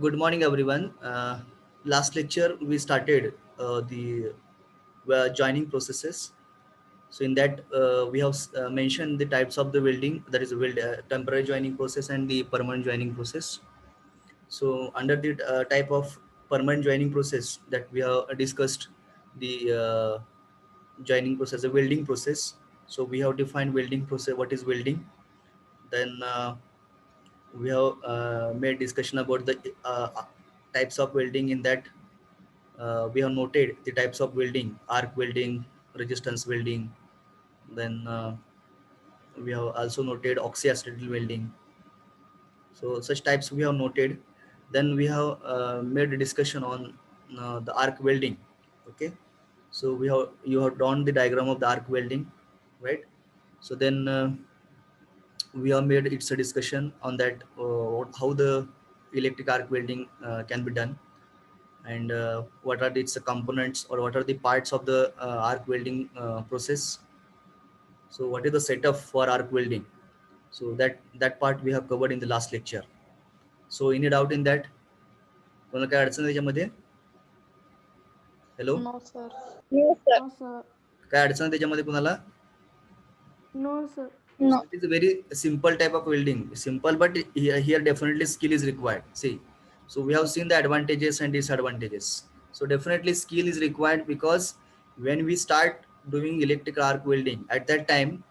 Good morning, everyone. Last lecture we started the joining processes. So in that we have mentioned the types of the welding, that is temporary joining process and the permanent joining process. So under the type of permanent joining process that we have discussed the joining process, the welding process. So we have defined welding process. What is welding? Then we have made discussion about the types of welding. In that we have noted the types of welding: arc welding, resistance welding. Then we have also noted oxy-acetyl welding. So such types we have noted. Then we have made a discussion on the arc welding. Okay, so you have drawn the diagram of the arc welding, right? So then we have made it's a discussion on that how the electric arc welding can be done, and what are its components, or what are the parts of the arc welding process. So what is the setup for arc welding? So that part we have covered in the last lecture. So any doubt in that? कोणाला काय अडचण आहे त्याच्यामध्ये? Hello, No, sir. Yes, sir. No, sir. काय अडचण आहे त्याच्यामध्ये कुणाला? No, sir. So No. it is a very simple type of welding. Simple, but here definitely skill is required. See, so we have seen the advantages and disadvantages. So definitely skill is required, because when we start doing electric arc welding, at that time,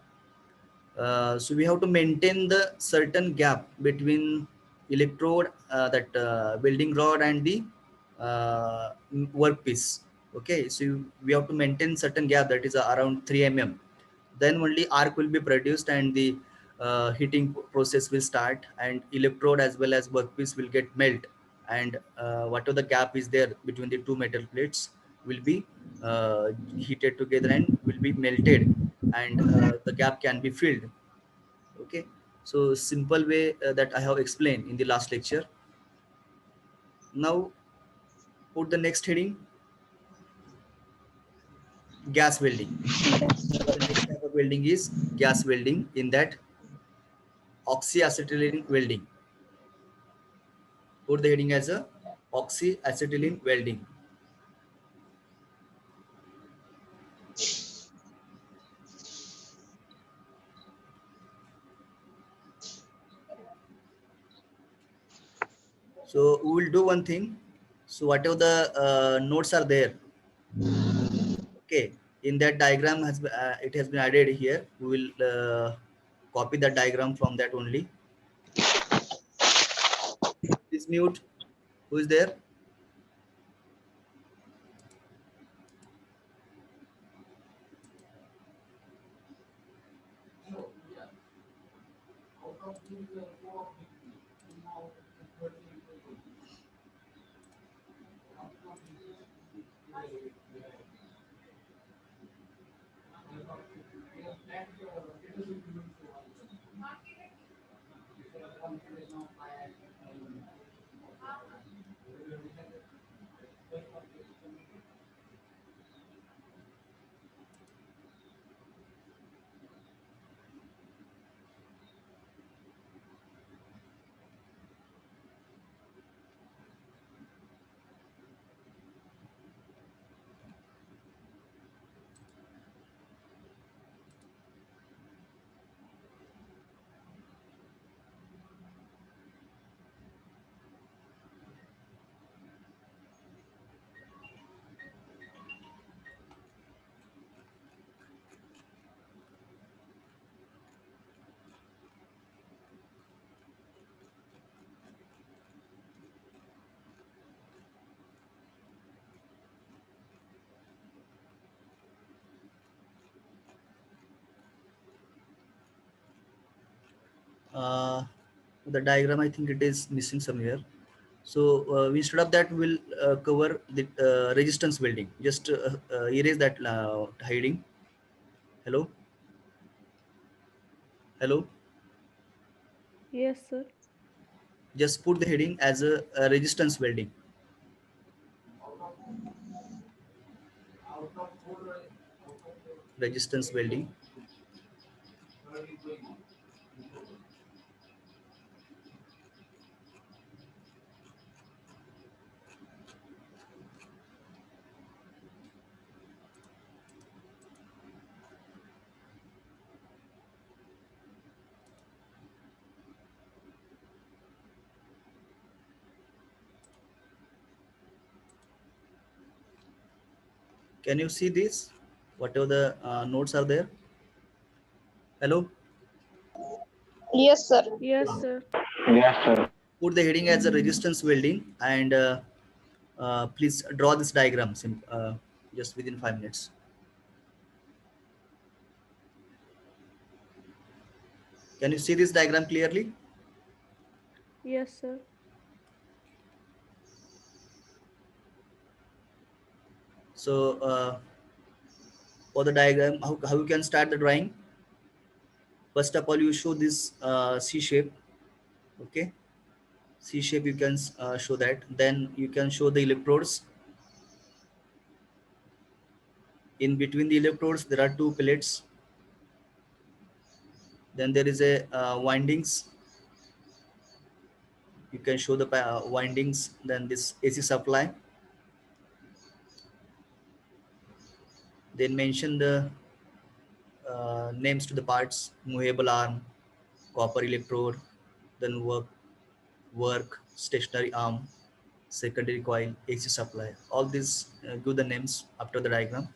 so we have to maintain the certain gap between electrode, that welding rod, and the workpiece. Okay, so we have to maintain certain gap, that is around 3 mm. Then only arc will be produced, and the heating process will start, and electrode as well as workpiece will get melt, and whatever the gap is there between the two metal plates will be heated together and will be melted, and the gap can be filled. Okay, so simple way that I have explained in the last lecture. Now put the next heading: gas welding. The next type of welding is gas welding. In that, oxyacetylene welding. Put the heading as a oxyacetylene welding. So we will do one thing. So whatever the notes are there, okay, in that diagram it has been added here. We will copy the diagram from that only. Please mute. Who is there? uh, the diagram, I think it is missing somewhere. So instead of that, we'll cover the resistance welding. Just erase that hiding. Hello, hello. Yes, sir. Just put the heading as a resistance welding. Resistance welding. Can you see this? Whatever the notes are there. Hello. Yes, sir. Yes, sir. Yes, sir. Put the heading as a resistance welding and please draw this diagram just within 5 minutes. Can you see this diagram clearly? Yes, sir. So for the diagram, how you can start the drawing? First of all, you show this C shape. Okay, C shape you can show that. Then you can show the electrodes. In between the electrodes, there are two pellets. Then there is a windings. You can show the windings. Then this AC supply. Then mention the names to the parts: movable arm, copper electrode, then work, stationary arm, secondary coil, AC supply. All these give the names after the diagram.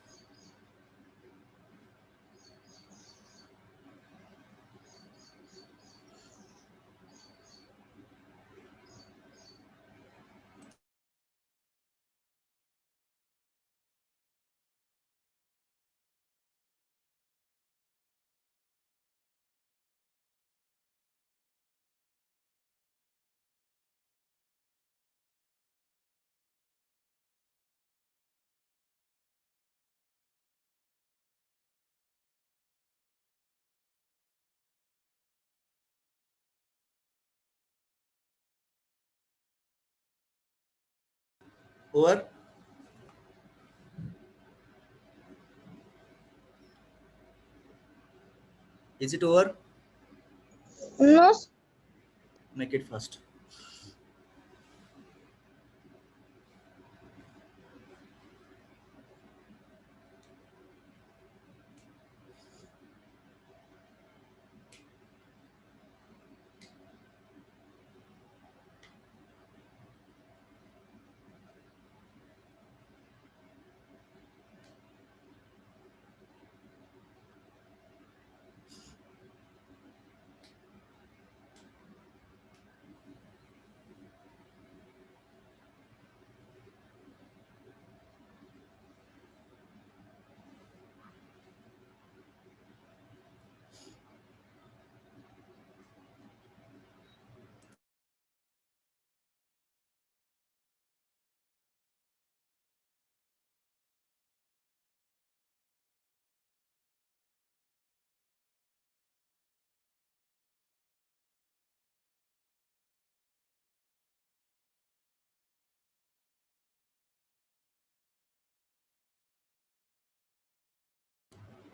Over. Is it over? No, Make it fast.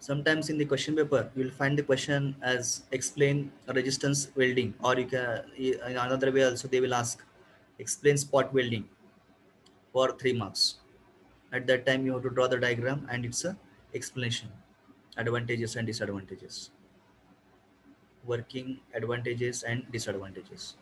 Sometimes in the question paper, you will find the question as explain resistance welding, or you can in another way also they will ask explain spot welding for 3 marks. At that time, you have to draw the diagram and it's a explanation, advantages and disadvantages, working advantages and disadvantages.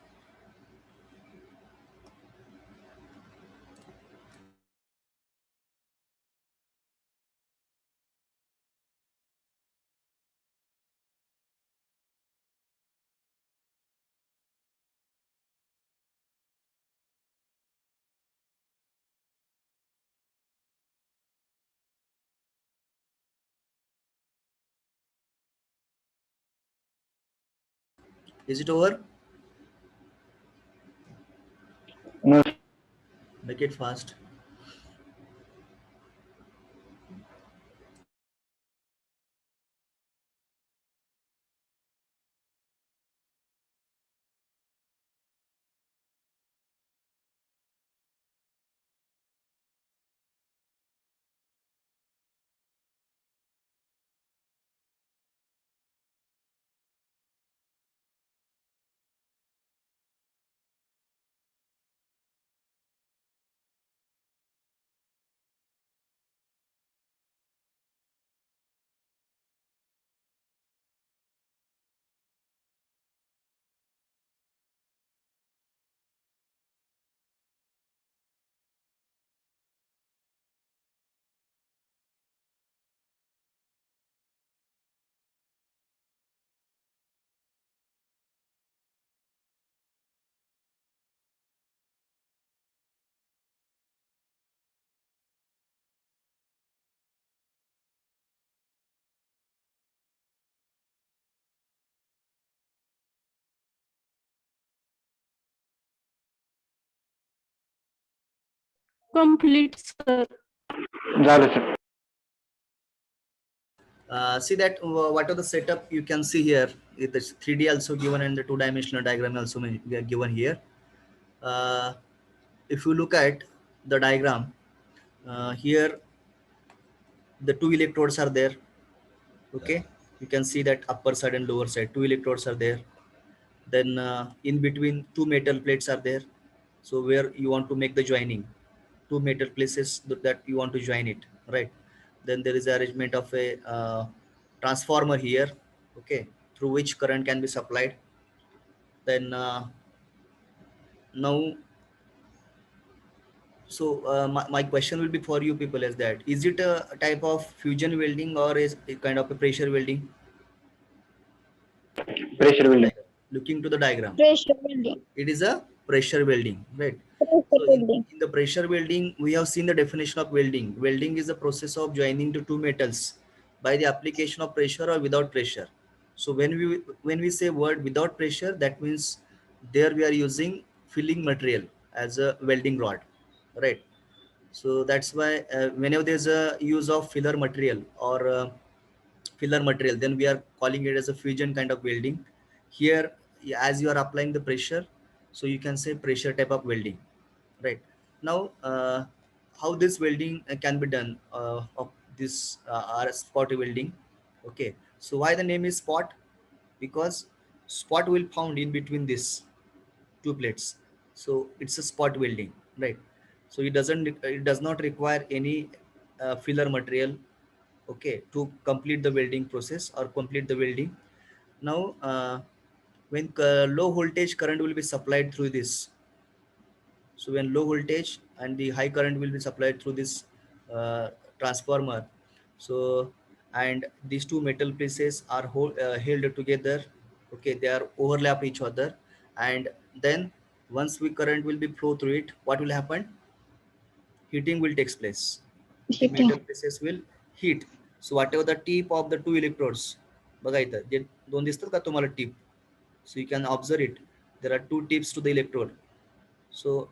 Is it over? No, Make it fast. Complete, sir. झालं sir. See that what are the setup you can see here. It is 3D also given and the two-dimensional diagram also given here. If you look at the diagram, here the two electrodes are there. Okay, you can see that upper side and lower side, two electrodes are there. Then in between, two metal plates are there. So where you want to make the joining, two metal places that you want to join it, right? Then there is arrangement of a transformer here, okay, through which current can be supplied. Then now, so my question will be for you people is that, is it a type of fusion welding or is it kind of a pressure welding? Pressure building. Looking to the diagram, Pressure building. it is a pressure welding, right? Pressure So building. in the pressure welding, we have seen the definition of welding. Welding is the process of joining the two metals by the application of pressure or without pressure. So when we say word without pressure, that means there we are using filling material as a welding rod, right? So that's why whenever there's a use of filler material or filler material, then we are calling it as a fusion kind of welding. Here, as you are applying the pressure, so you can say pressure type of welding, right? Now how this welding can be done of this spot welding. Okay, so why the name is spot? Because spot will found in between this two plates, so it's a spot welding, right? So it does not require any filler material, okay, to complete the welding process or complete the welding. Now when low voltage current will be supplied through this, so when low voltage and the high current will be supplied through this uh, transformer, so and these two metal pieces are held together, okay, they are overlap each other, and then once we current will be flow through it, what will happen? Heating will take place. The Heating. metal pieces will heat. So whatever the tip of the two electrodes, बघा इथं जे दोन दिसतात का तुम्हाला टीप, so you can observe it, there are two tips to the electrode. So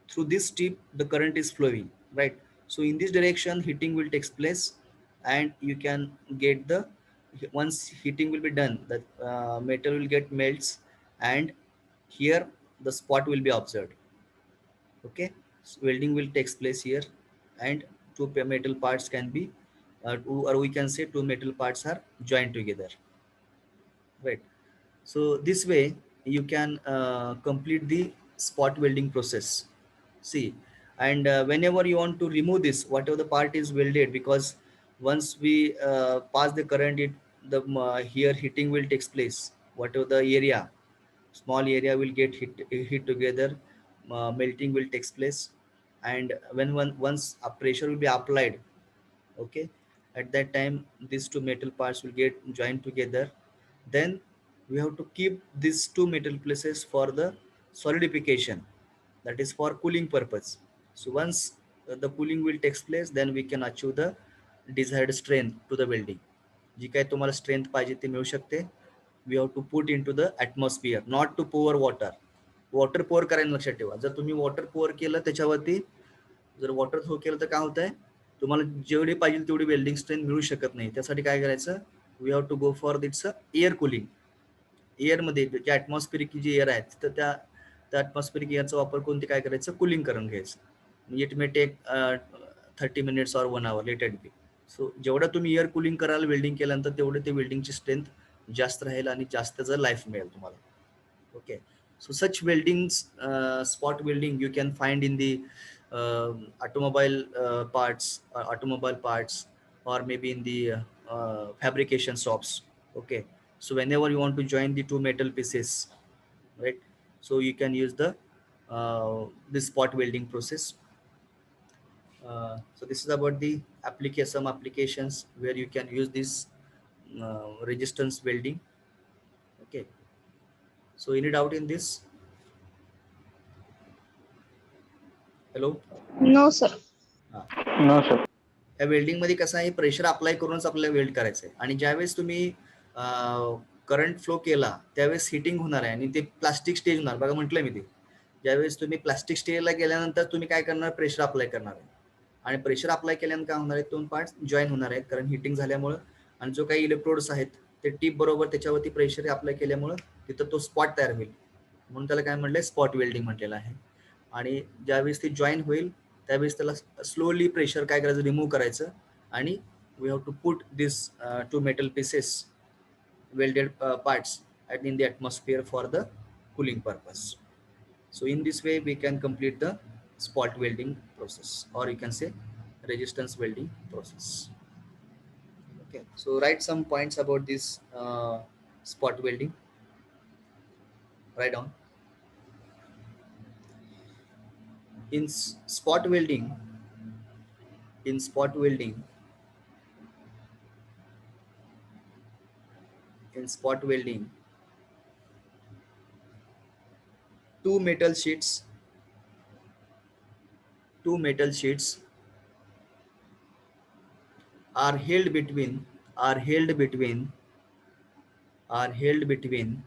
through this tip the current is flowing, right? So in this direction heating will take place, and you can get the, once heating will be done, the metal will get melts, and here the spot will be observed. Okay, so welding will takes place here, and two metal parts can be or we can say two metal parts are joined together, right? So this way you can complete the spot welding process. See, and whenever you want to remove this, whatever the part is welded, because once we pass the current, it the here heating will takes place. Whatever the area, small area will get hit together, melting will takes place, and when once a pressure will be applied, okay, at that time these two metal parts will get joined together. Then we have to keep these two metal places for the solidification, that is for cooling purpose. So once the cooling will takes place, then we can achieve the desired strength to the welding. जी काय तुम्हाला strength पाहिजे ते मिळू शकते. We have to put into the atmosphere, not to pour water. Water pour करायला लक्षात ठेवा. जर तुम्ही वॉटर पोअर केलं त्याच्यावरती, जर वॉटर थ्रो केलं तर काय होत आहे, तुम्हाला जेवढी पाहिजे तेवढी वेल्डिंग स्ट्रेंथ मिळू शकत नाही. त्यासाठी काय करायचं, we have to go for its air cooling. एअरमध्ये जे ॲटमॉस्फिअरिक जी एअर आहे तर त्या ॲटमॉस्फिअरिक एअरचा वापर करून ते काय करायचं, कुलिंग करून घ्यायचं. म्हणजे it may take 30 minutes or 1 hour let it be. So जेवढं तुम्ही एअर कुलिंग कराल वेल्डिंग केल्यानंतर, तेवढे ते वेल्डिंगची स्ट्रेंथ जास्त राहील आणि जास्त जर लाईफ मिळेल तुम्हाला. Okay, so such weldings, spot welding you can find in the automobile parts, automobile parts, or maybe in the fabrication shops. Okay, so whenever you want to join the two metal pieces, right, so you can use the this spot welding process. So this is about the some applications where you can use this resistance welding. Okay, so any doubt in this? Hello. No, sir. No sir. या welding मध्ये कसं आहे, pressure apply करूनच आपल्याला weld करायचं आहे. आणि ज्यावेळेस तुम्ही करंट फ्लो केला त्यावेळेस हिटिंग होणार आहे आणि ते प्लास्टिक स्टेज होणार. बघा म्हटलं मी ते ज्यावेळेस तुम्ही प्लास्टिक स्टेअरला गेल्यानंतर तुम्ही काय करणार, प्रेशर अप्लाय करणार आहे, आणि प्रेशर अप्लाय केल्यानंतर काय होणार आहे, 2 पार्ट्स जॉईन होणार आहेत कारण हिटिंग झाल्यामुळं, आणि जो काही इलेक्ट्रोड्स आहेत ते टीप बरोबर त्याच्यावरती प्रेशर अप्लाय केल्यामुळं तिथं तो स्पॉट तयार होईल, म्हणून त्याला काय म्हटलंय, स्पॉट वेल्डिंग म्हटलेलं आहे. आणि ज्यावेळेस ती जॉईन होईल त्यावेळेस त्याला स्लोली प्रेशर काय करायचं, रिमूव्ह करायचं, आणि we have to put this 2 metal pieces welded parts in the atmosphere for the cooling purpose. So in this way we can complete the spot welding process, or you can say resistance welding process. Okay, so write some points about this spot welding. Write down. In spot welding, in spot welding, in spot welding, two metal sheets, two metal sheets are held between, are held between, are held between,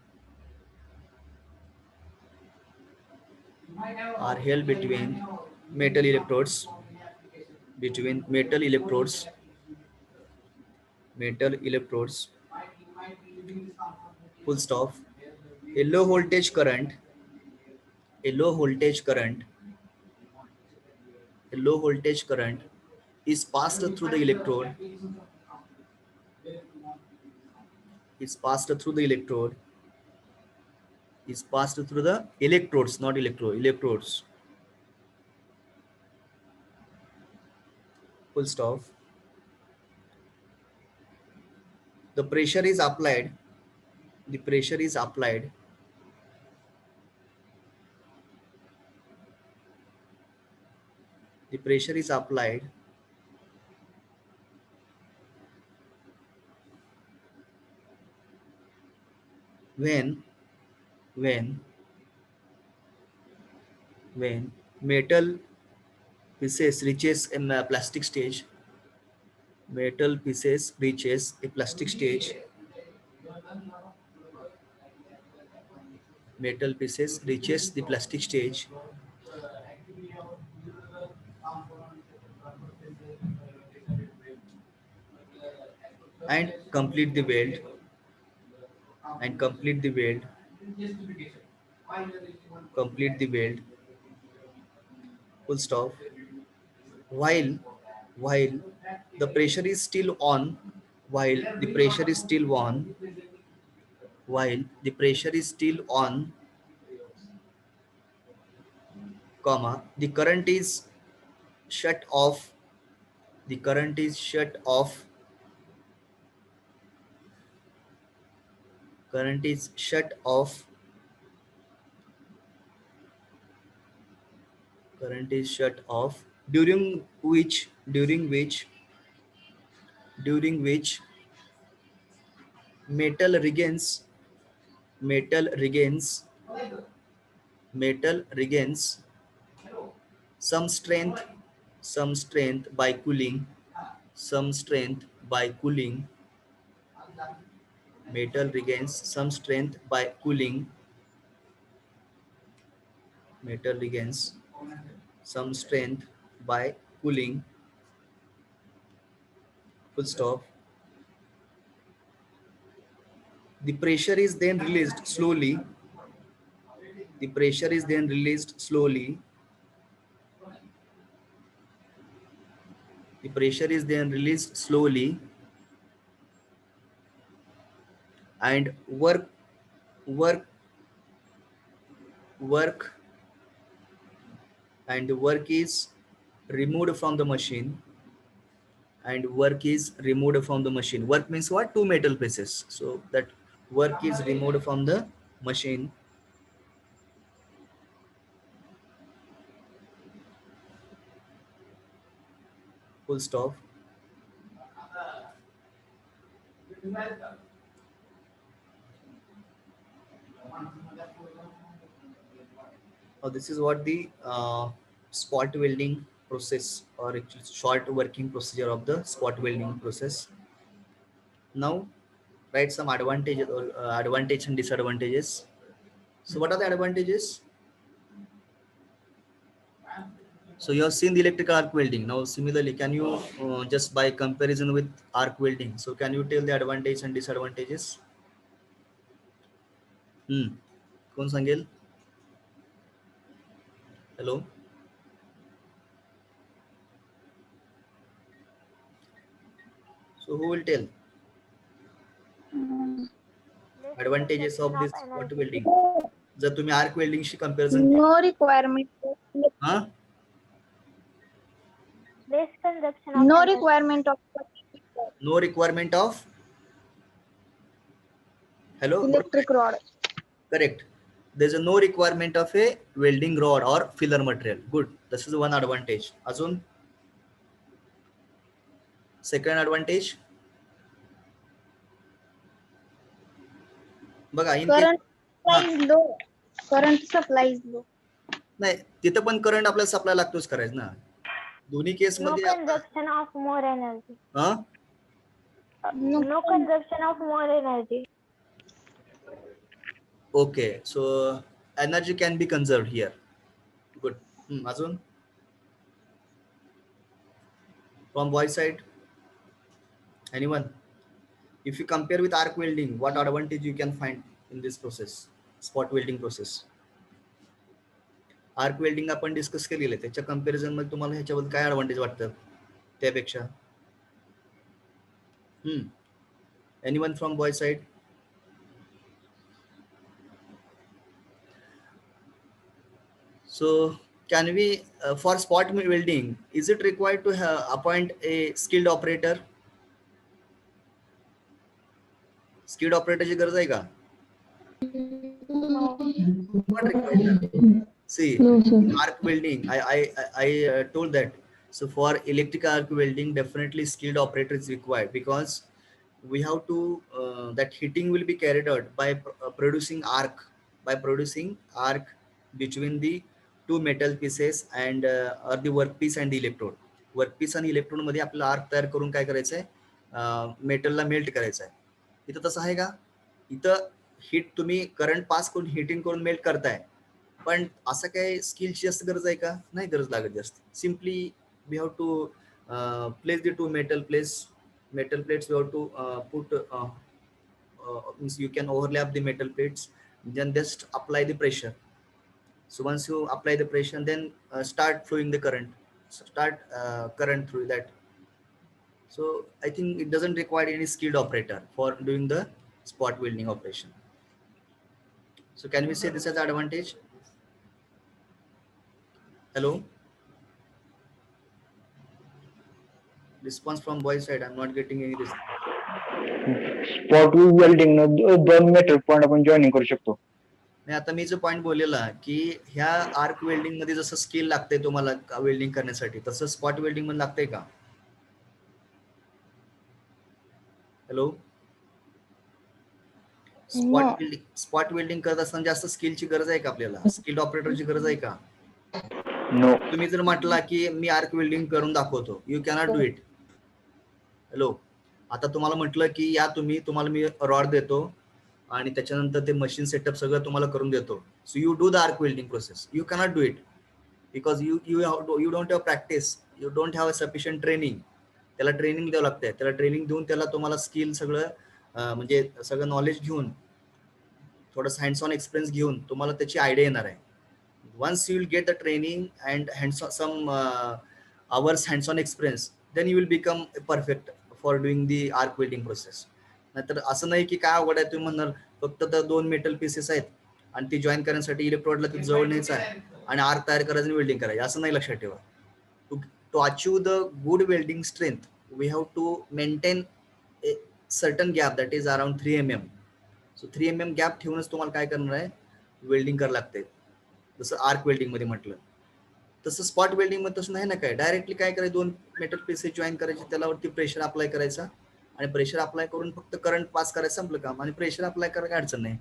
are held between metal electrodes, between metal electrodes, metal electrodes, full stop. A low voltage current, a low voltage current, a low voltage current is passed through the electrode, is passed through the electrode, is passed through the electrodes, not electrode, electrodes, full stop. The pressure is applied, the pressure is applied, the pressure is applied when, when, when metal pieces reaches a plastic stage, metal pieces reaches a plastic stage, metal pieces reaches the plastic stage, and complete the weld, and complete the weld, complete the weld, full stop. While the pressure is still on, while the pressure is still on, while the pressure is still on, comma, the current is shut off, the current is shut off, current is shut off, current is shut off, during which, during which, during which metal regains, metal regains, metal regains some strength, some strength by cooling, some strength by cooling, metal regains some strength by cooling, metal regains some strength by cooling, full stop. The pressure is then released slowly, the pressure is then released slowly, the pressure is then released slowly, and work, work, work, and work is removed from the machine, and work is removed from the machine. Work means what? Two metal pieces. So that work is removed from the machine. Full stop. Now this is what the spot welding process, or actually short working procedure of the spot welding process. Now write some advantages, or advantage and disadvantages. So what are the advantages? So you have seen the electrical arc welding. Now similarly, can you just by comparison with arc welding, so can you tell the advantage and disadvantages? कोण सांगेल? Hello. So who will tell advantages of this spot welding? जर तुम्ही arc वेल्डिंगशी comparison No requirement. हा Less consumption of No energy. requirement of no requirement of hello electric rod. correct. There's a no requirement of a welding rod or filler material. Good. This is one advantage. Azun second advantage बघा इन Current हा supply is low. Current supply is low. नाही तिथं पण current आपल्याला supply लागतोच करायचं ना दोन्ही केस No मध्ये consumption of more energy. हा No consumption of more energy. okay so energy can be conserved here. Good. अजून from boy side anyone? If you compare with arc welding, what advantage you can find in this process, spot welding process? Arc welding आपण discuss केलेलं आहे त्याच्या comparison मध्ये तुम्हाला ह्याच्याबद्दल काय advantage वाटतं त्यापेक्षा? Anyone from boy side? So can we for spot welding is it required to appoint a skilled operator? skilled operator ची गरज आहे का? Not required. See, in arc welding, I told that. So for electrical arc welding, definitely skilled operator is required because we have to that heating will be carried out by producing arc between the two metal pieces and or the workpiece and the electrode. Workpiece आणि electrode मध्ये आपल्याला arc तयार करून काय करायचंय मेटलला melt करायचं आहे. इथं तसं आहे का? इथं हीट तुम्ही करंट पास करून हिटिंग करून मेल्ट करताय पण असं काय स्किलची जास्त गरज आहे का? नाही गरज लागत जास्त. Simply we have to place the two metal plates. We have to put means you can overlap the metal plates, then just apply the pressure. So once you apply the pressure, then start flowing the current, current through that. So I think it doesn't require any skilled operator for doing the spot welding operation. So can we say this as advantage? Hello? Response from boys side. I'm not getting any response. Spot welding दोन metal point आपण joining करू शकतो. नाही आता मी जो point बोललेला की ह्या arc welding मध्ये जसं स्किल लागतंय तुम्हाला वेल्डिंग करण्यासाठी तसं स्पॉट वेल्डिंग मध्ये लागतंय का? हॅलो स्पॉट वेल्डिंग करत असताना जास्त स्किलची गरज आहे का आपल्याला? स्किल्ड ऑपरेटरची गरज आहे का? नो. तुम्ही जर म्हटला की मी आर्क वेल्डिंग करून दाखवतो, you cannot do it. Hello आता तुम्हाला म्हटलं की या तुम्हाला मी रॉड देतो आणि त्याच्यानंतर ते मशीन सेटअप सगळं तुम्हाला करून देतो. So you do the arc welding process. You cannot do it because you don't have practice, you don't have a sufficient training. त्याला ट्रेनिंग द्यावं लागतंय. त्याला ट्रेनिंग देऊन त्याला तुम्हाला स्किल सगळं म्हणजे सगळं नॉलेज घेऊन थोडंसं हँड्स ऑन एक्सपिरियन्स घेऊन तुम्हाला त्याची आयडिया येणार आहे. once you will get the training and some hours hands on experience, then you will become perfect for doing the arc welding process. नाहीतर असं नाही की काय अवघड आहे तुम्ही म्हणणार फक्त तर दोन मेटल पीसेस आहेत आणि ती जॉईन करण्यासाठी इलेक्ट्रोडला ती जवळ न्यायचं आहे आणि आर्क तयार करायचं आणि वेल्डिंग करायचं असं नाही. लक्षात ठेवा. To achieve the good welding strength we have to maintain a certain gap that is around 3 mm. So 3 mm gap ठेवूनच तुम्हाला काय करणार आहे वेल्डिंग करायला लागते. जसं आर्क वेल्डिंग मध्ये म्हटलं तसं स्पॉट वेल्डिंग मध्ये तसं नाही ना. काय डायरेक्टली काय करायचं दोन मेटल पीसेस जॉईन करायचे त्यालावरती प्रेशर अप्लाय करायचा आणि प्रेशर अप्लाय करून फक्त करंट पास करायचं संपलं काम. आणि प्रेशर अप्लाय करायला अडचण नाही.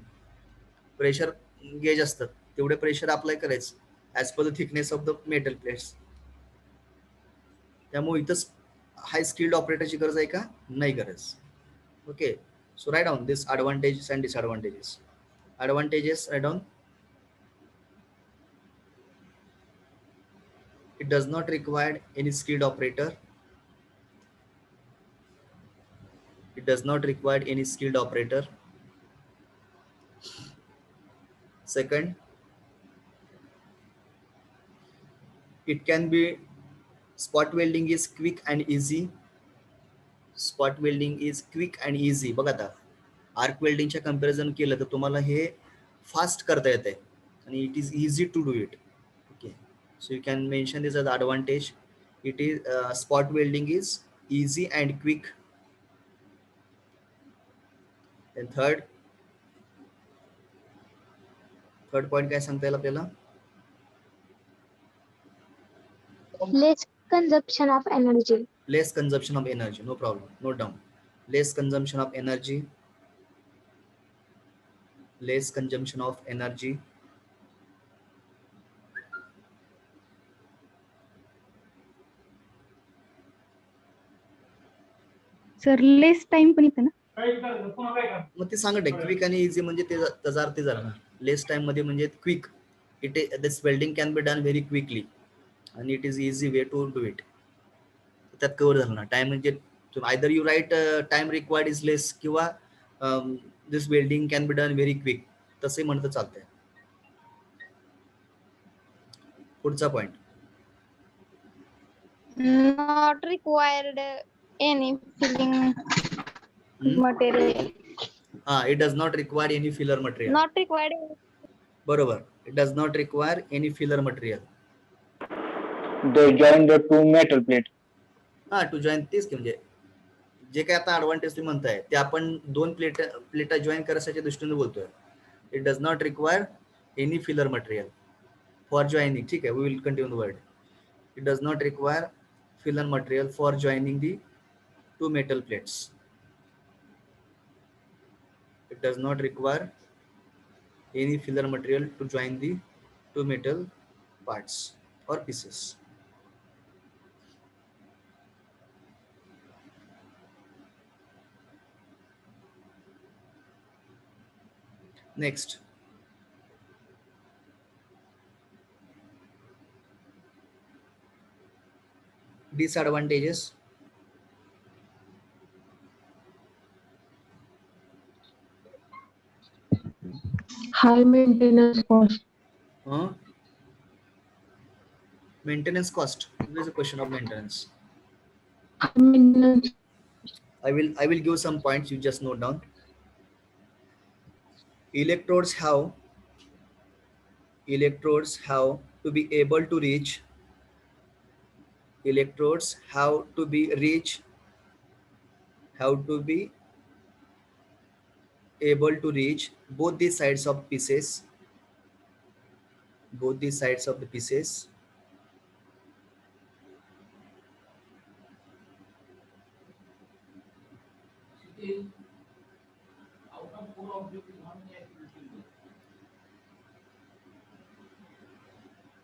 प्रेशर गेज असतात तेवढे प्रेशर अप्लाय करायचं as per the thickness of the metal plates. त्यामुळे इथंच हाय स्किल्ड ऑपरेटरची गरज आहे का? नाही गरज. Okay so write down this advantages and disadvantages. Advantages write down. It does not require any skilled operator. It does not require any skilled operator. Second, it can be spot welding is quick and easy. Spot welding is quick and easy. बघा आता arc वेल्डिंगच्या comparison केलं तर तुम्हाला हे fast करता येते आणि it is easy to do it. Okay, so you can mention this as advantage. It is spot welding is easy and quick. Then third point काय सांगता येईल आपल्याला? Less consumption of energy. Less consumption of energy. No problem. Note down. Less consumption of energy. Less consumption of energy. Sir less time पण येते ना. मग ते सांगत आहे क्विक आणि इझी म्हणजे त्याचा अर्थ झाला ना. लेस टाइम मध्ये म्हणजे quick. It this welding can be done very quickly आणि it is easy way to do it. त्यात कव्हर झालं ना. टाइम म्हणजे either you right time required is less किंवा this welding can be done very quick तसंही म्हणतं चालतंय. पुढचा point. Not required any filling material. हा, it does not require any filler material. Not required. बरोबर. It does not require any filler material. They join the two metal plate. हा, to join तेच की म्हणजे जे काय आता ॲडव्हान्टेज तुम्ही म्हणताय ते आपण दोन प्लेटा जॉईन करायच्या दृष्टीने बोलतोय. It does not require any filler material for joining. ठीक आहे, we will continue the word. It does not require filler material for joining the two metal plates. It does not require any filler material to join the two metal parts or pieces. Next, disadvantages. High maintenance cost. Maintenance cost. There is a question of maintenance. High maintenance. I will give some points. You just note down. Electrodes have to be able to reach. Electrodes have to be able to reach both the sides of pieces. Both the sides of the pieces.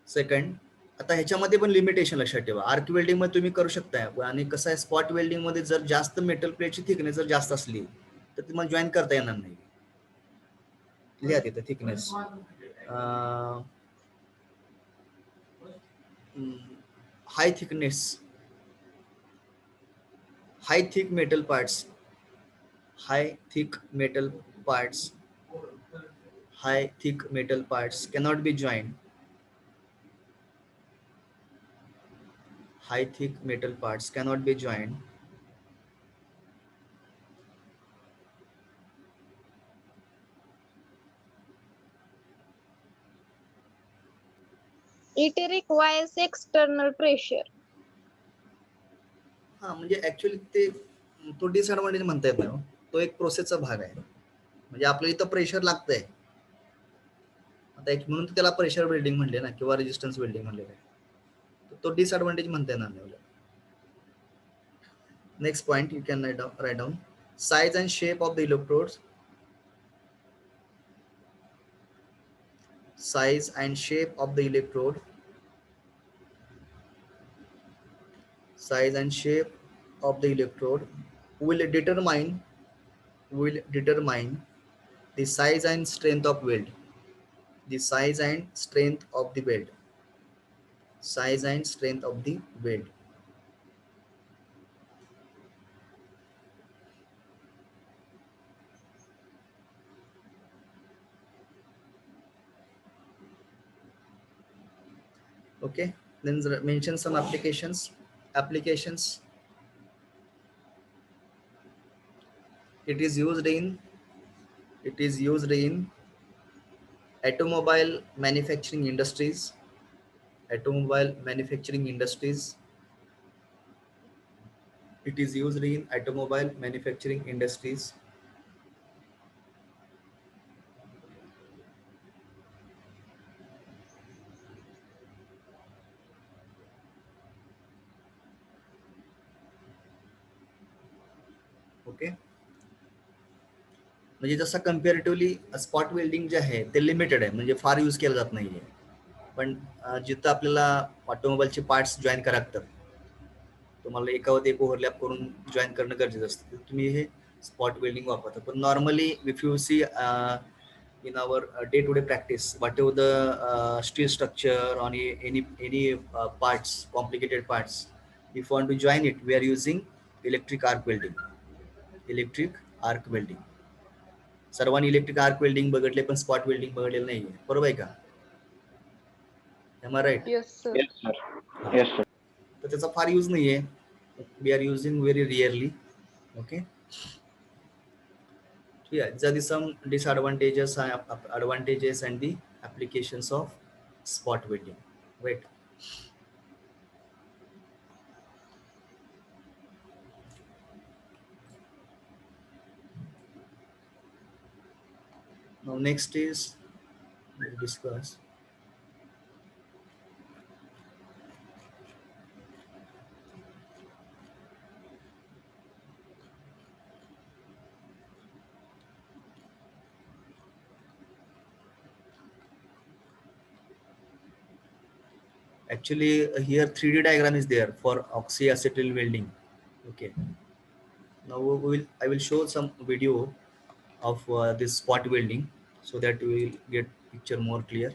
Second, आता ह्याच्यामध्ये पण limitation लक्षात ठेवा. Arc welding मध्ये तुम्ही करू शकताय आणि कसं आहे स्पॉट वेल्डिंग मध्ये जर जास्त मेटल प्लेटची थिकनेस जर जास्त असली तर तुम्हाला जॉईन करता येणार नाही. लिहा तिथं thickness. Hi thickness, high thick metal parts cannot be joined. High thick metal parts cannot be joined. It requires external pressure. हा, म्हणजे ऍक्च्युअली ते तो डिसएडव्हान्टेज म्हणता येत नाही. तो एक प्रोसेसचा भाग आहे. म्हणजे आपल्याला इथं प्रेशर लागतंय. आता एक म्हणून त्याला प्रेशर वेल्डिंग म्हणले ना किंवा रेजिस्टन्स वेल्डिंग म्हणले आहे. तो डिसएडव्हान्टेज म्हणता येणार नाही. Next point you can write down. Size and shape of the electrodes. Size and shape of the electrode. Size and shape of the electrode will determine the size and strength of weld. The size and strength of the weld. size and strength of the weld. Okay, then mention some applications. Applications. It is used in automobile manufacturing industries. Automobile manufacturing industries. It is used in automobile manufacturing industries. Okay, म्हणजे जसं comparatively spot welding जे आहे ते limited आहे, म्हणजे फार use केलं जात नाहीये. पण जिथं आपल्याला ऑटोमोबाईलचे पार्ट्स जॉईन करावे लागतात, तुम्हाला एकावर एक ओव्हरलॅप करून जॉईन करणं गरजेचं असतं, तुम्ही हे स्पॉट वेल्डिंग वापरता. पण normally if you see in our day-to-day practice, whatever the steel structure or any parts, complicated parts, if you want to join it, we are using electric arc welding. Electric arc welding. सर्वांनी electric arc welding बघितले पण spot welding बघितलेलं नाहीये, बरोबर आहे का? Am I right? Yes, sir. Yes, sir. Yes, sir. तर त्याचा फार यूज नाहीये. We are using very rarely. ओके, yeah, there is some disadvantages advantages and the applications of spot welding, right? Now next is we'll discuss actually here 3D diagram is there for oxyacetyl welding. Okay, now I will show some video of this spot welding so that we will get picture more clear.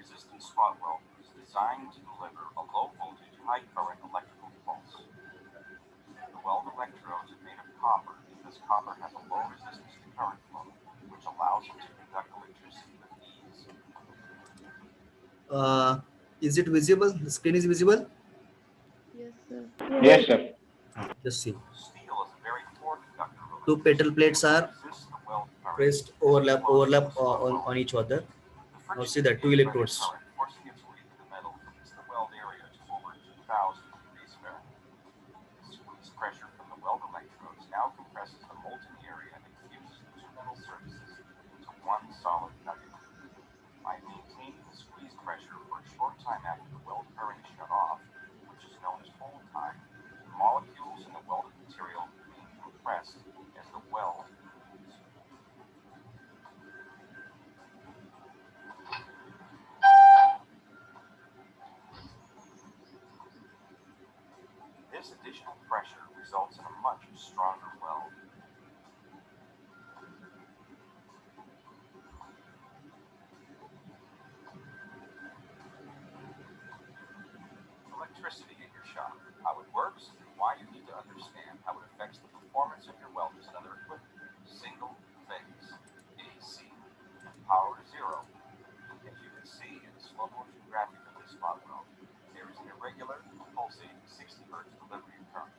Resistant spot weld is designed to deliver a low voltage, high current electrical pulse. The weld electrodes are made of copper because copper has a low resistance to current flow, which allows it to conduct electricity with ease. Is it visible? The screen is visible? Yes, sir. Yes, sir. Just see, Steel is a very poor conductor of two petal plates are resists the weld current. pressed overlap on each other. The Now friction see that two creates electrodes. current forcing its way through the metal heats the weld area to over 2,000 degrees Fahrenheit. The squeeze pressure from the weld electrodes now compresses the molten area and fuses the two metal surfaces into one solid nugget. By maintaining the squeeze pressure for a short time after the weld current is shut off, which is known as hold time, the molecules in the welded material remain compressed as the weld This additional pressure results in a much stronger weld. Electricity in your shop, how it works, and why you need to understand how it affects the performance of your welders and other equipment. Single phase, AC, power to zero. As you can see in the slow motion graphic of this spot weld, there is an irregular, pulsating 60 hertz delivery of current.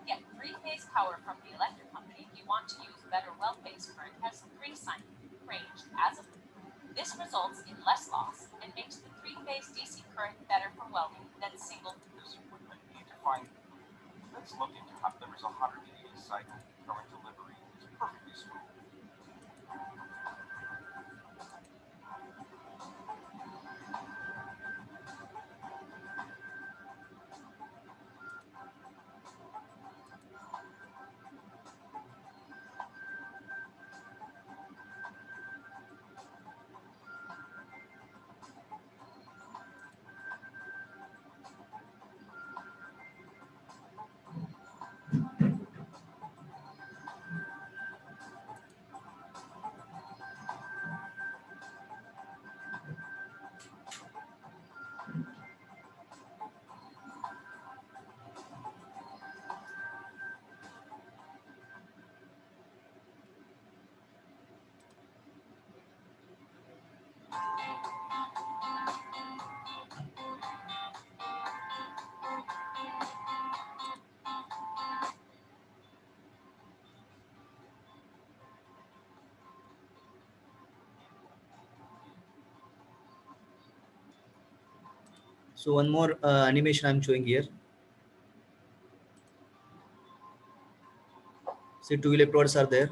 Get three-phase power from the electric company if you want to use better well-phase current has 3 sign ranged as a. This results in less loss and makes the three-phase DC current better for welding than single. This equipment need to find. Let's look into how there is a 180 cycle current delivery is perfectly smooth. So one more animation I'm showing here. See, 2 electrodes are there.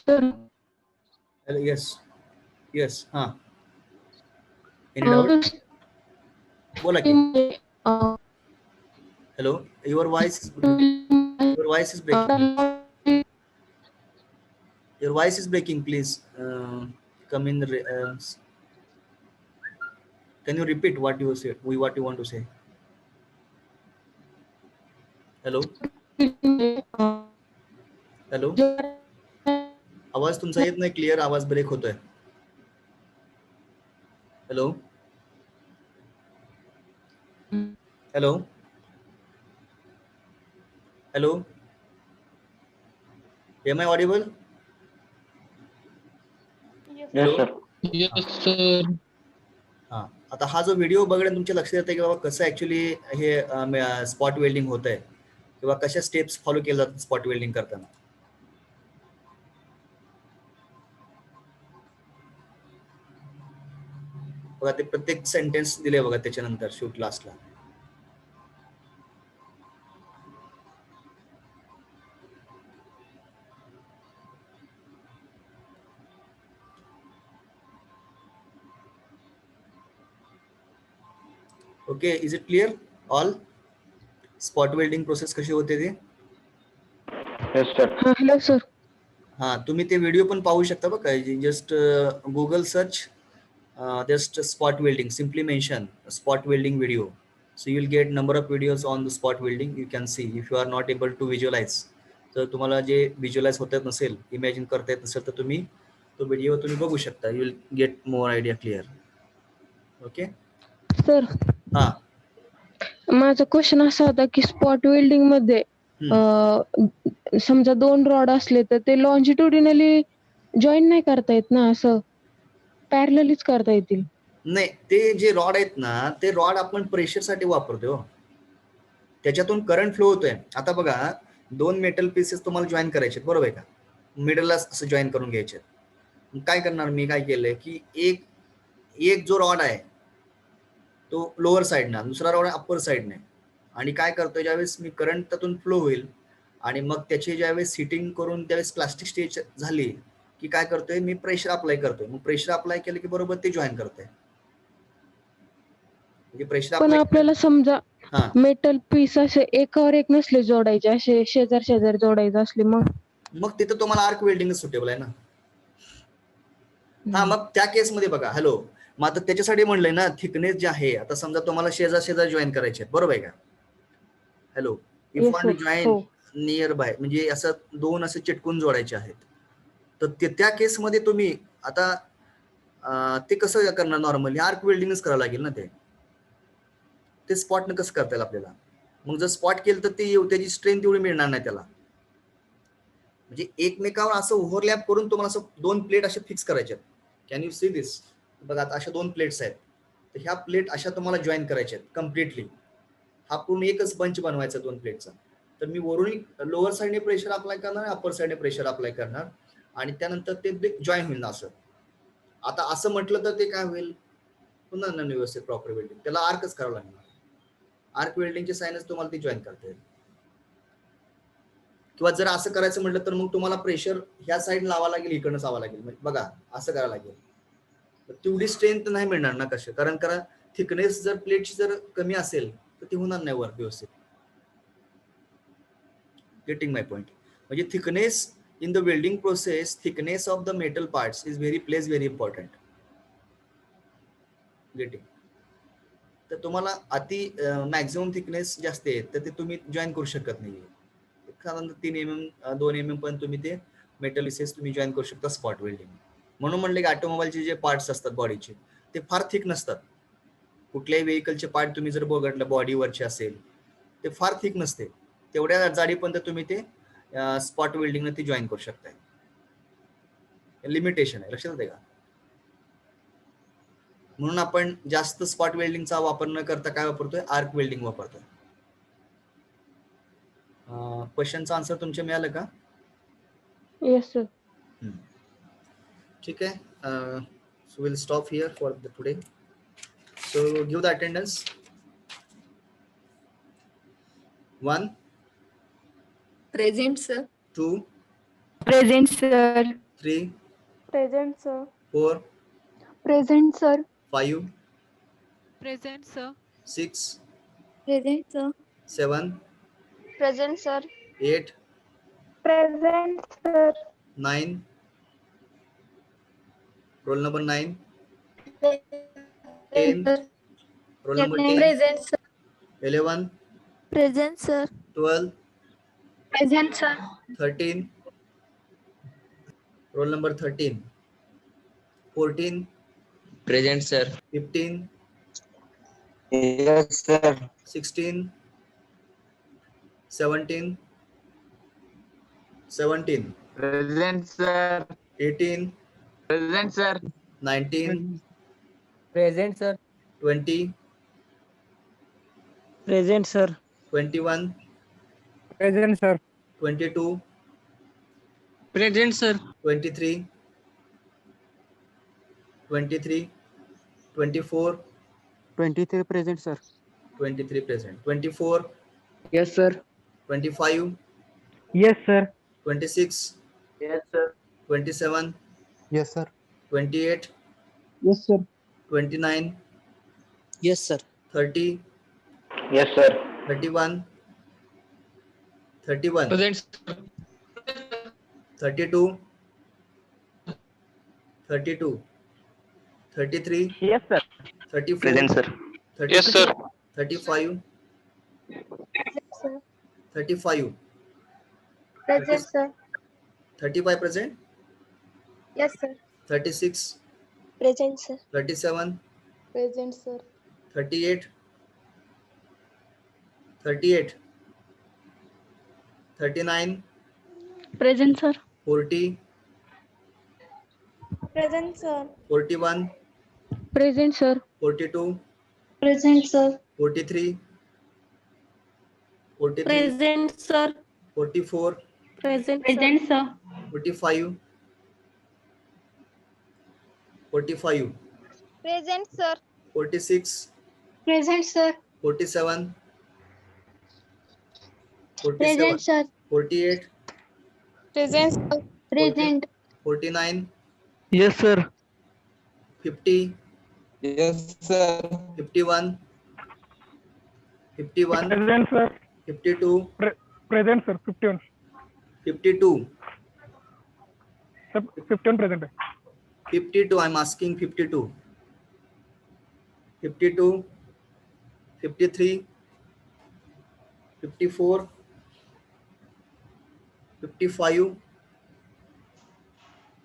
Sir, Yes, yes. Any doubt? बोला की. Hello. Your voice is breaking. Your voice is breaking. Please come in. Can you repeat what you said? What you want to say? Hello. Hello. आवाज तुमचा येत नाही clear. आवाज break होतोय. Hello. Hello. Hello. Am I audible? Yes, Yes, Hello. sir. Yes, sir. हा, आता हा जो व्हिडिओ बघण्यात तुमच्या लक्षात येते की बाबा कसं ऍक्च्युली हे स्पॉट वेल्डिंग होत आहे किंवा कशा स्टेप्स फॉलो केल्या जातात स्पॉट वेल्डिंग करताना. बघा ते प्रत्येक सेंटेन्स दिले बघा त्याच्यानंतर शूट लास्टला. Okay, is it clear all? Spot welding process कशी होते ती? Yes, sir. Hello, sir. हा, तुम्ही ते व्हिडिओ पण पाहू शकता बघा. Just Google search just spot welding, simply mention spot welding video, so you'll get number of videos on the spot welding. You can see if you are not able to visualize, तर तुम्हाला जे visualize होत नसेल, imagine करता येत नसेल, तर तुम्ही तो व्हिडिओ तुम्ही बघू शकता. You will get more idea clear. Okay. Sir, हा. माझा क्वेश्चन असा होता की स्पॉट वेल्डिंग मध्ये समजा 2 रॉड असले तर ते लॉन्जिट्युडिनली जॉईन नाही करता येत ना, असं पॅरललीच करता येतील? नाही, ते जे रॉड आहेत ना, ते रॉड आपण प्रेशर साठी वापरतो. त्याच्यातून करंट फ्लो होतोय. आता बघा, दोन मेटल पीसेस तुम्हाला जॉईन करायचे बरोबर आहे का, मिडलला असं जॉईन करून घ्यायचे. काय करणार मी, काय केलंय की एक एक जो रॉड आहे तो लोअर साईडने, दुसरा रॉड अप्पर साईडने, आणि काय करतोय ज्यावेळेस मी करंट त्यातून फ्लो होईल आणि मग त्याची ज्यावेळेस हिटिंग करून त्यावेळेस प्लास्टिक स्टेज झाली की काय करतोय मी प्रेशर अप्लाय करतोय. मग प्रेशर अप्लाय केलं की बरोबर ते जॉईन करतोय. म्हणजे प्रेशर पण अप्लाय आपल्याला समजा हा मेटल पीस असे एकावर एक नसले जोडायचे, असे शेजार शेजार जोडायचे असले मग तिथं तुम्हाला आर्क वेल्डिंगच सुटेबल आहे ना. हा मग त्या केसमध्ये बघा, हॅलो, मग आता त्याच्यासाठी म्हणलंय ना थिकनेस जे आहे, आता समजा तुम्हाला शेजार शेजार जॉईन करायचे आहेत बरोबर आहे का, hello, if yes want sir. To join हो. नियर बाय, म्हणजे असं दोन असे चिटकून जोडायचे आहेत, तर त्या केसमध्ये तुम्ही आता ते कसं करणार, नॉर्मली आर्क वेल्डिंगच करावं लागेल ना. ते स्पॉटनं कसं करता येईल आपल्याला. मग जर स्पॉट केलं तर ते त्याची स्ट्रेंथ एवढी मिळणार नाही त्याला. म्हणजे एकमेकावर असं ओव्हरलॅप करून तुम्हाला असं दोन प्लेट असे फिक्स करायचे आहेत. कॅन यू सी दिस, बघा आता अशा दोन प्लेट्स आहेत, तर ह्या प्लेट अशा तुम्हाला जॉईन करायच्या आहेत कम्प्लिटली. हा पूर्ण एकच बंच बनवायचा दोन प्लेटचा. तर मी वरून लोअर साईडने प्रेशर अप्लाय करणार, अप्पर साईडने प्रेशर अप्लाय करणार, आणि त्यानंतर ते जॉईन होईल ना असं. आता असं म्हटलं तर ते काय होईल, पुन्हा न व्यवस्थित प्रॉपर वेल्डिंग, त्याला आर्कच करावं लागणार. आर्क वेल्डिंगचे साइनच तुम्हाला ती जॉईन करता येईल. किंवा जर असं करायचं म्हटलं तर मग तुम्हाला प्रेशर ह्या साईड लावा लागेल, इकडनं जावं लागेल. म्हणजे बघा असं करावं लागेल, तेवढी स्ट्रेंथ नाही मिळणार ना. कसे, कारण थिकनेस जर प्लेटची जर कमी असेल तर ते होणार नाही वर्क व्यवस्थित. Getting my point. म्हणजे thickness in the welding process, thickness of the metal parts is very important. Getting. तर तुम्हाला अति मॅक्झिमम थिकनेस जास्त आहे तर ते तुम्ही जॉईन करू शकत नाही. साधारण 3 mm 2 mm पण तुम्ही ते मेटल पीसेस तुम्ही जॉईन करू शकता स्पॉट वेल्डिंग. म्हणून म्हणले की ऑटोमोबाईलचे जे पार्ट्स असतात बॉडीचे ते फार थिक नसतात. कुठल्याही व्हेकलचे पार्ट तुम्ही जर बघितलं बॉडीवरचे असेल ते फार थिक नसते, तेवढ्या जाडीपर्यंत तुम्ही ते स्पॉट वेल्डिंगने ते जॉईन करू शकताय. लिमिटेशन आहे, लक्षात येते का. म्हणून आपण जास्त स्पॉट वेल्डिंगचा वापर न करता काय वापरतोय, आर्क वेल्डिंग वापरतोय. क्वेश्चनचा आन्सर तुमच्या मिळालं का. Yes sir. ठीक आहे. So will stop here for the today. So give the attendance. 1 Present, sir. 2 Present, sir. 3 Present, sir. 4 Present, sir. 5 Present, sir. 6 Present, sir. 7 Present, sir. 8 Present, sir. 9. Roll number 9. 10. Roll number 10. Present, sir. 11. Present, sir. 12. Present, sir. 13. Roll number 13. 14. Present, sir. 15. Yes, sir. 16. 17. 17. Present, sir. 18. Present, sir. 19. Present, sir. 20. Present, sir. 21. Present, sir. 22. Present, sir. 23. 23. 24. 23 present, sir. 23 present. 24. Yes, sir. 25. Yes, sir. 26. Yes, sir. 27. Yes, sir. 28. Yes, sir. 29. Yes, sir. 30. Yes, sir. 31. 31. Present, sir. 32. 32. 33. Yes, sir. 34. Present, sir. 36, Yes, sir. 35. Sir. 35. Present, sir. 35 present. Yes, sir. 36. Present, sir. 37. Present, sir. 38. 38. 39. Present, sir. 40. Present, sir. 41. Present sir. 42. Present, sir. 43. 43. Present, sir. 44, Present, sir. Present, sir. 45, 45, Present, sir. 46, Present, sir. 47, 47, Present, sir. 48, Present, sir. 40, 49, Yes, sir. 50, Yes, sir. 51, 51, Present, sir. 52, Present, sir. 51. 52, Sir, 51 present. 52. I'm asking 52, 52, 53, 54, 55,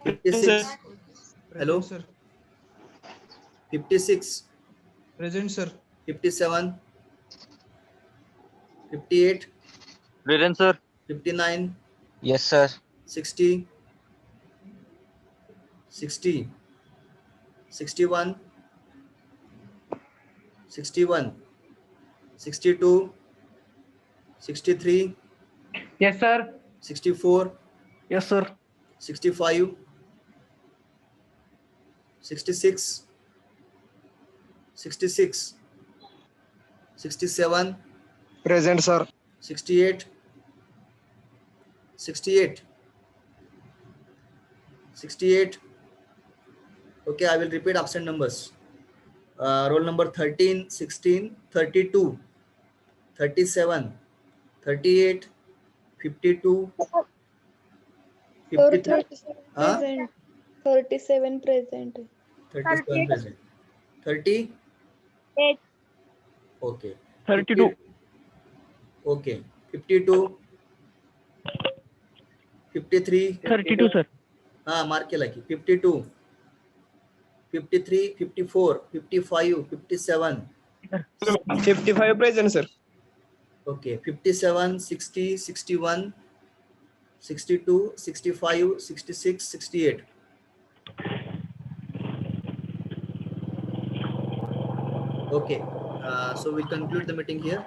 56. Hello? Sir. 56, Present, sir. 57, 58, Present, sir. 59, Yes, sir. 60, 60, 61, 61, 62, 63, Yes, sir. 64, Yes, sir. 65, 66, 66, 67, Present, sir. 68, 68, 68. Okay, I will repeat absent numbers. Roll number 13, 16, 32, 37, 38, 52, Sir, 53, 37 huh? present. 37 present. 37 present. 30, 8. okay. 32. 50, okay. 52, 53, 32, sir. mark केला की 52, 53, 54, 55, 57, 55 present, sir. okay. 57, 60, 61, 62, 65, 66, 68. Okay. So we'll conclude the meeting here.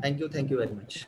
Thank you very much.